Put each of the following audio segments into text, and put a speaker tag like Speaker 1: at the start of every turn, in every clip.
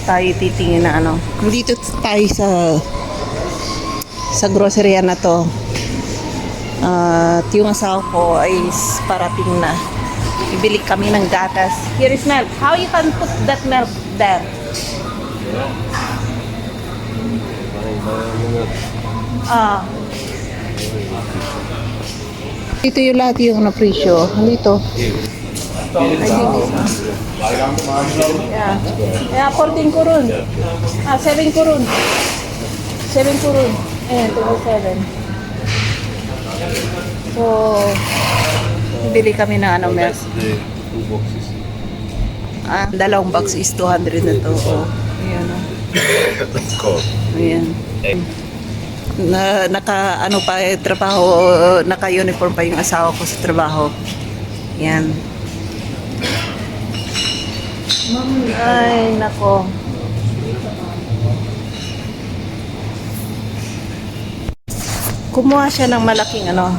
Speaker 1: tayo titingin na ano. Dito tayo sa grocery na to. At yung asawa ko ay parating na. Ibili kami ng gatas. Here is milk. How you can put that milk there? Dito yung lahat yung presyo. Dito. Yeah. Yeah, 14 kurun. 7 kurun. 7 kurun. Ayan, 27. So, bili kami ng ano, milk. Dalawang box is 200 na to. Oh, ayan o. Ayan. Naka ano pa trabaho, naka-uniform pa yung asawa ko sa trabaho. Yan. Ay, nako. Kumuha siya ng malaking ano,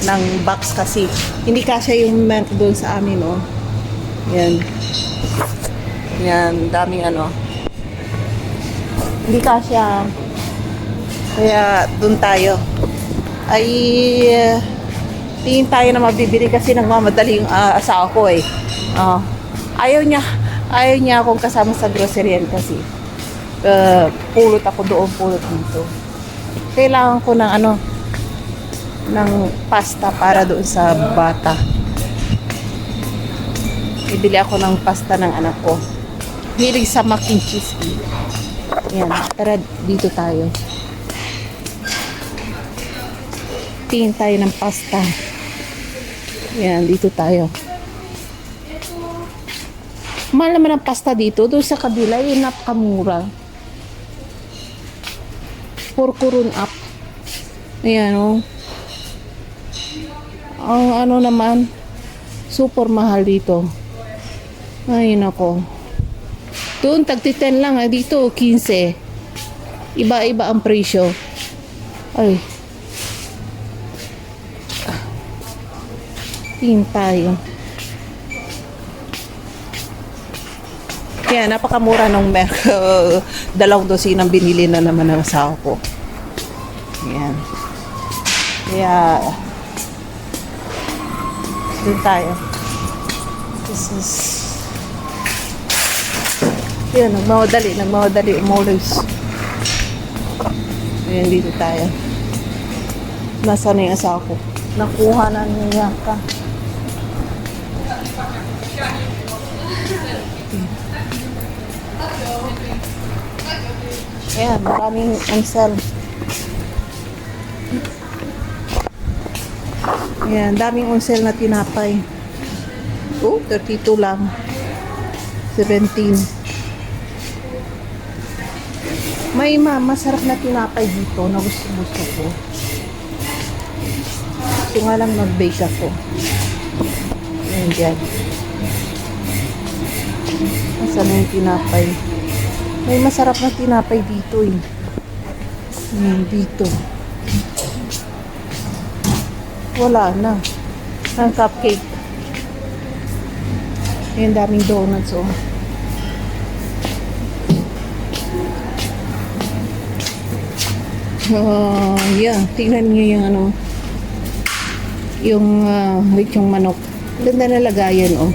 Speaker 1: ng box kasi hindi kasya yung milk doon sa amin, oh. Yan. Yan, daming ano. Hindi kasya. Kaya doon tayo. Ay tingin tayo na mabibili kasi nagmamadali yung asawa ko eh. Ayaw niya akong kasama sa groceryan kasi pulot ako doon, pulot dito. Kailangan ko ng ano, ng pasta para doon sa bata. Bibili ako ng pasta ng anak ko. Hilig sa mac and cheese. Yan, tara dito tayo. Tingin tayo ng pasta. Yan, dito tayo. Mahal naman ang pasta dito. Doon sa kabila, yun napakamura. 4 kurun up. Ayan, oh. Ang ano naman, super mahal dito. Ay, nako. Doon, tagti-10 lang. Dito, 15. Iba-iba ang presyo. Ay. Tingin tayo. Kaya napakamura ng milk. 2 dosinang binili na naman ng asawa ko. Yan. Kaya doon tayo. This is yan, nagmamadali umulis. Ayan, dito tayo. Nasaan na yung asawa ko? Nakuha na niya ka. Ayan, maraming on-sale. Ayan, daming on-sale na tinapay. Oh, 32 lang. 17. May masarap na tinapay dito na gusto ko. Gusto nga lang mag-bake ako. Ayan dyan. Nasaan na yung tinapay? May masarap na tinapay dito eh. Dito. Wala na. Ang cupcake. Ayan, daming donuts oh. Yeah, tingnan niyo yung ano, yung lechong manok. Ganda na lagayan oh.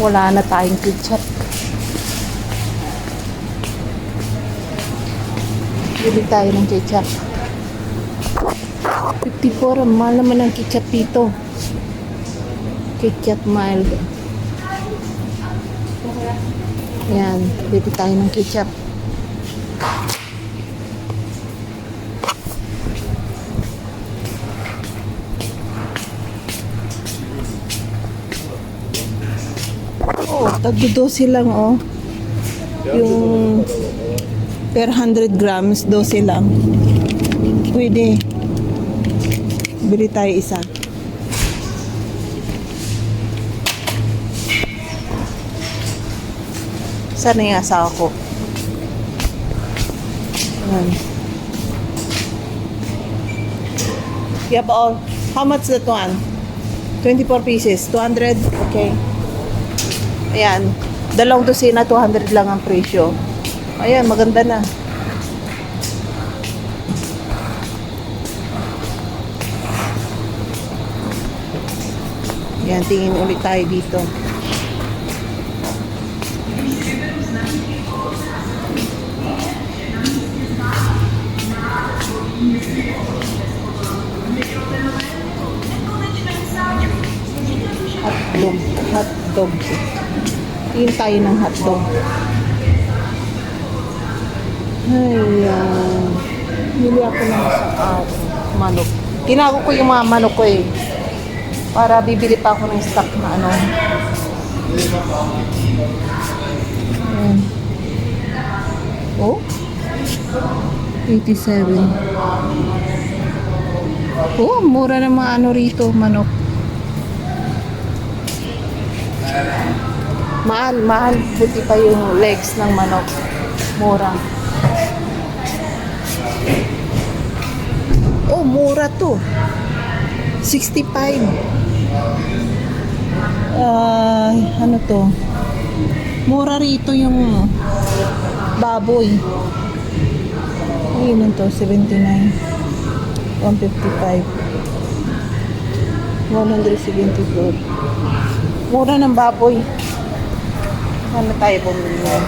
Speaker 1: Wala na tayong ketchup. Bili tayo ng ketchup. 54, mahal naman ang ketchup dito. Ketchup mild. Yan, bili tayo ng ketchup. Oh, tagdo-12 lang oh. Yung per 100 grams, 12 lang. Pwede. Bili tayo isa. Sana yung asawa ko. Ayan. You have all. How much that one? 24 pieces, 200. Okay. Ayan. Dalawang dosina, 200 lang ang presyo. Ayan, maganda na. Ayan, tingin ulit tayo dito. Hotdog. Hotdog. Tingin tayo ng hotdog. Ayan. Bili ako ng manok. Tinago ko yung mga manok ko eh. Para bibili pa ako ng stock na ano. Ayan. Oh? 87. Oh, mura na mga ano rito, manok. Mahal, mahal. Buti pa yung legs ng manok. Mura. Oh, mura to. 65. Ano to? Mura rito yung baboy. Ayun to, 79. 155. 174. Mura ng baboy. Ano tayo bumili yan?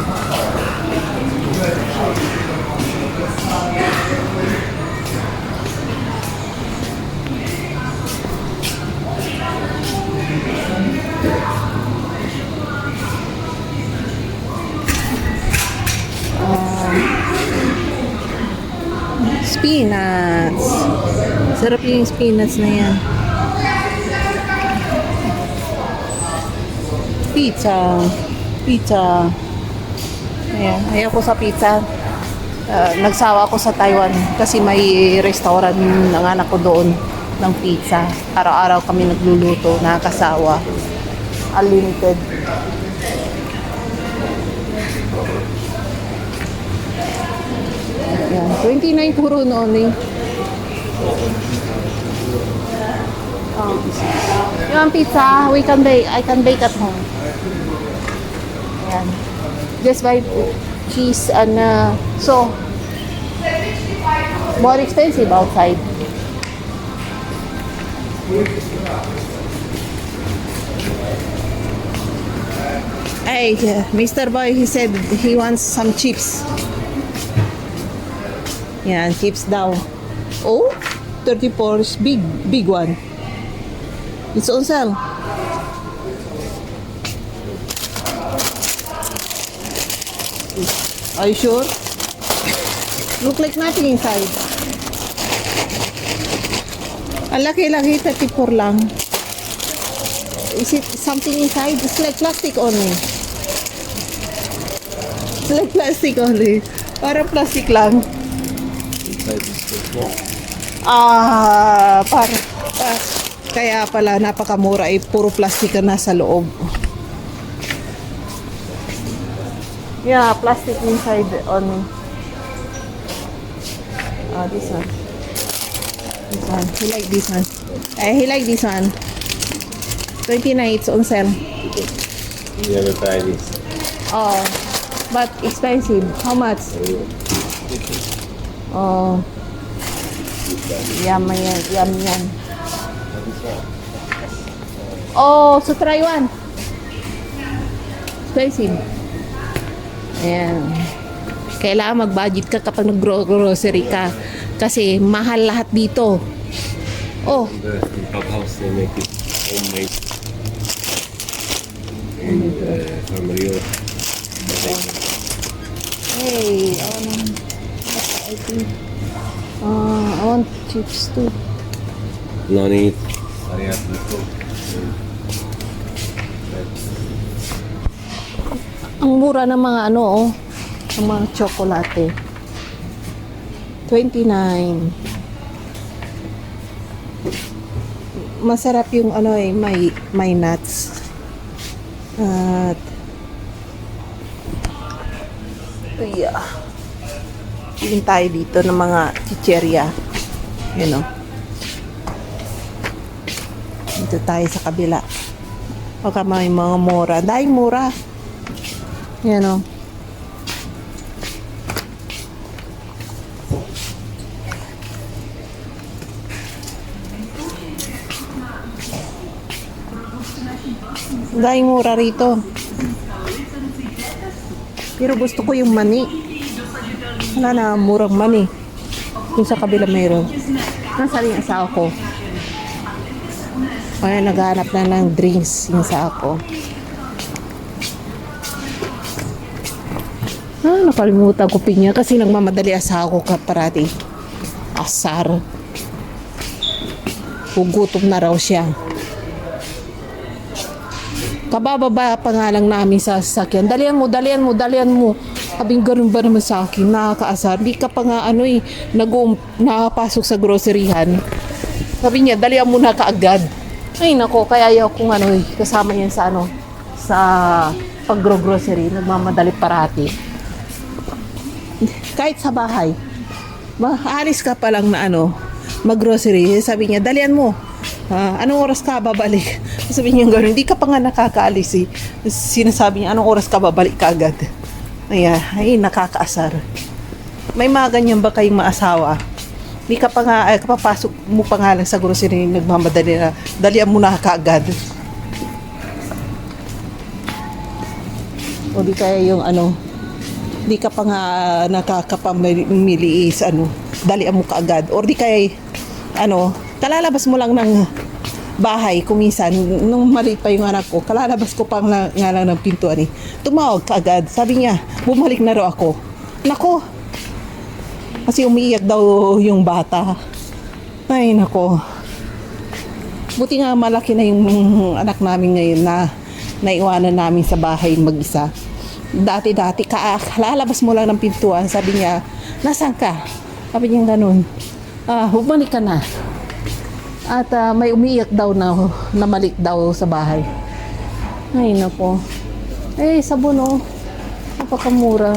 Speaker 1: Spinach. Sarap yung spinach na yan. Pizza. Pizza. Ayan. Ayaw ko sa pizza. Nagsawa ako sa Taiwan kasi may restaurant ng anak ko doon ng pizza. Araw-araw kami nagluluto. Nakakasawa. Unlimited. Ayan. 29 puro noon eh. Yung pizza, we can bake. I can bake at home. Ayan. Just buy cheese and so more expensive outside. Hey, Mr. Boy, he said he wants some chips. Yan, chips daw. Oh, 34 is big one. It's on sale. Are you sure? Look like nothing inside. Ang laki-laki, 34 lang. Is it something inside? It's like plastic only. It's like plastic only. Parang plastic lang. Kaya pala napakamura eh, puro plastic na nasa loob. Yeah, plastic inside only. This one. This one. He like this one. He like this one. 29, it's on sale.
Speaker 2: You never try this.
Speaker 1: Oh, but expensive. How much? Oh. Yum yan. Yum yan. Oh, so try one. Expensive. Ayan. Kailangan mag-budget ka kapag nag-grocery ka. Kasi mahal lahat dito. Oh.
Speaker 2: In clubhouse they make it homemade. And from Rio.
Speaker 1: Hey, I think I want chips too.
Speaker 2: No need. Arigato.
Speaker 1: Ang mura ng mga ano, oh. Ang mga tsokolate. 29. Masarap yung ano eh, may nuts. At yeah. Tingin tayo dito ng mga chicherya. Yan o. Dito tayo sa kabila. Baka may mga mura. Dahil mura. Yan o. Dahil mura rito. Pero gusto ko yung mani. Wala na, murang mani. Yung sa kabila mayroon. Nasaan yung asawa ko? Ay, naghahanap na ng drinks yung sa ako. Nakalimutan ko pinya kasi nagmamadali asawa ko parati. Asar. Hugutom na raw siya. Kabababa pa nga lang namin sa sasakyan. Dalian mo, dalian mo, dalian mo. Sabing ganun ba naman sa akin? Nakakaasar. Di ka pa nga nakapasok sa groceryhan. Sabi niya, dalian mo na kaagad. Ay nako, kaya ayaw kong kasama niya sa pag-grocery. Nagmamadali parati. Kahit sa bahay. Aalis ka pa lang na mag-grocery. Sabi niya, dalian mo. Anong oras ka babalik? Sabi niya gano'n, hindi ka pa nga nakakaalis eh. Sinasabi niya, anong oras ka babalik ka agad? Ay, nakakaasar. May mga ganyan ba kayong maasawa? Hindi ka pa nga, kapapasok mo pa nga lang sa grocery, nagmamadali na, dalian mo na kaagad. O di kaya yung di ka pa nga nakakapamili is dalian mo kaagad. Or di kaya, kalalabas mo lang ng bahay, kuminsan, nung maliit pa yung anak ko, kalalabas ko pang nga lang ng pintuan tumawag ka agad. Sabi niya, bumalik na raw ako. Nako, kasi umiiyak daw yung bata. Ay, nako. Buti nga malaki na yung anak namin ngayon na naiwanan namin sa bahay mag-isa. Dati, kalalabas mo lang ng pintuan, sabi niya, nasaan ka? Sabi niya ganun, bumalik ka na. At may umiiyak daw na malik daw sa bahay. Ay, nako. Sabon napakamura.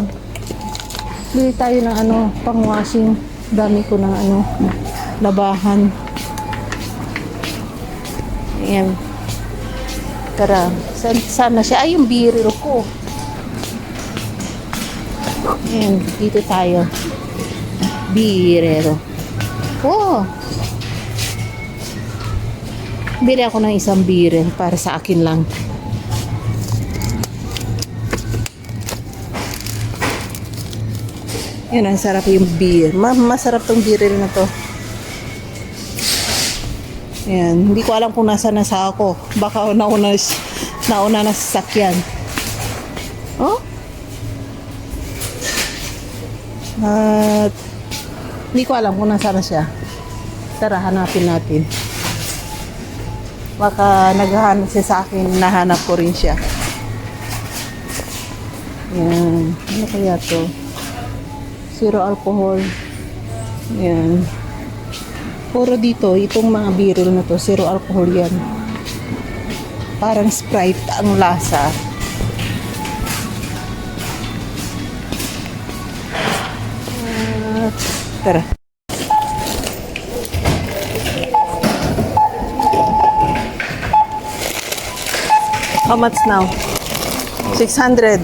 Speaker 1: Bili tayo ng pang-washing. Dami ko ng labahan. Ayan. Tara, saan na siya? Ay, yung biril ko. Ayan, dito tayo. Birero. Oh! Bili ako ng isang biril para sa akin lang. Yan, ang sarap yung beer. Masarap tong biril na to. Yan, hindi ko alam kung nasa ako. Baka nauna na sasakyan. Oh? At hindi ko alam kung nasa na siya. Tara, hanapin natin. Baka naghahanap siya sa akin, nahanap ko rin siya. Yan. Ano kaya to? Zero alcohol. Yan. Puro dito, itong mga biril na to, zero alcohol yan. Parang Sprite ang lasa. Tara. How much now? 600.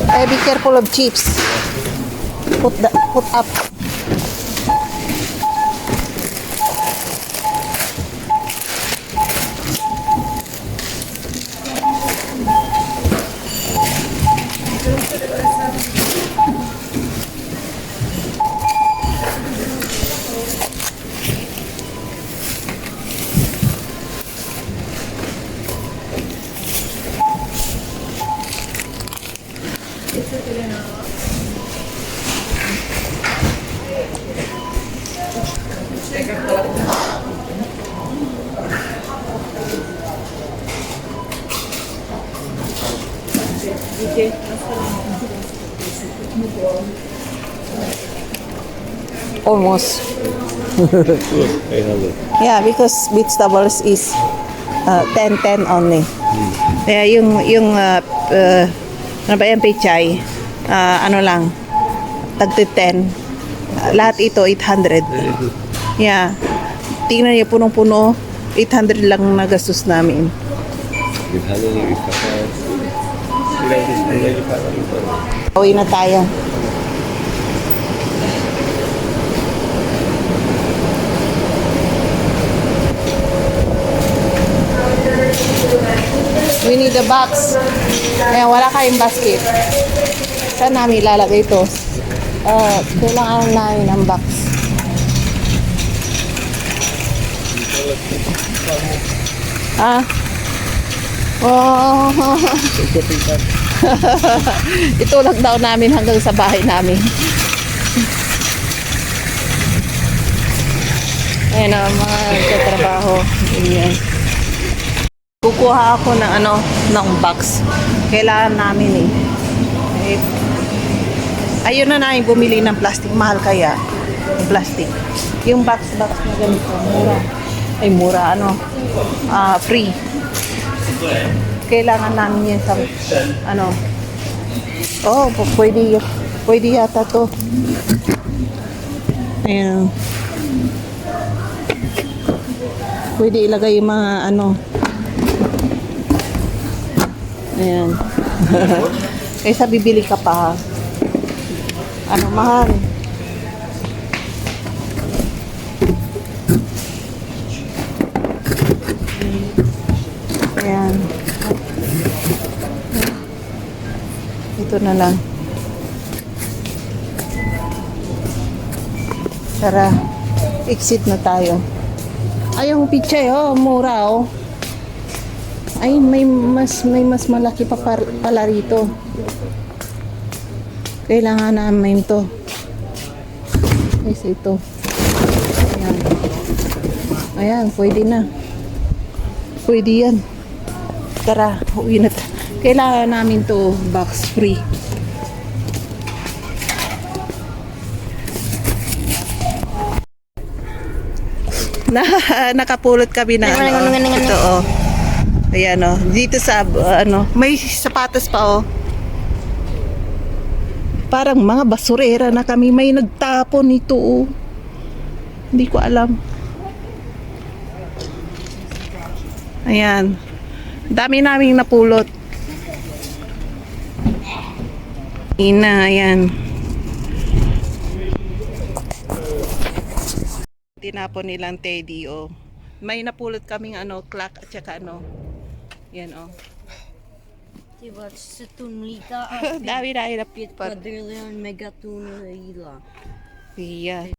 Speaker 1: Hey, be careful of chips. Put up. Almost.
Speaker 2: 800.
Speaker 1: Yeah, because vegetables is 10 only. Kaya yung ano ba yan, pechay, ano lang, tag 10. Lahat ito, 800. Yeah. Tingnan niyo, punong-puno. 800 lang nagastos namin.
Speaker 2: With honey, with peppers. You know, this is really fun.
Speaker 1: Uwi na tayo. We need a box. Ayan, wala kayong basket. Saan namin ilalagay ito? Kailangan namin ng box. Ah. Oh. Itulog daw namin hanggang sa bahay namin. Ayan ang mga nagtatrabaho. Ayan. Kukuha ako ng ng box. Kailangan namin eh. Ayun na namin bumili ng plastic. Mahal kaya yung plastic. Yung box na ganito, mura. Ay mura, free. Kailangan namin yan sa pwede yata to. Ayan. Pwede ilagay yung mga ayan. Kaysa bibili ka pa. Mahal. Ayan. Ito na lang. Tara, exit na tayo. Ay, yung pichay, mura, Ay, may mas malaki pa pala rito. Kailangan namin to. Guys, ito. Ayan. Ayan, pwede na. Pwede yan. Tara, uwi na. Kailangan namin to box free. Nakapulot kami na ito, Ayan, dito sa may sapatos pa, Parang mga basurera na kami, may nagtapon nito, Hindi ko alam. Ayan. Dami naming napulot. Ayan. Tinapon nilang teddy, May napulot kaming clock at saka Yan,
Speaker 3: Тива, че се тунлика,
Speaker 1: Dami na
Speaker 3: пет
Speaker 1: napulot.
Speaker 3: квадрилион мегатунлила.
Speaker 1: Yeah.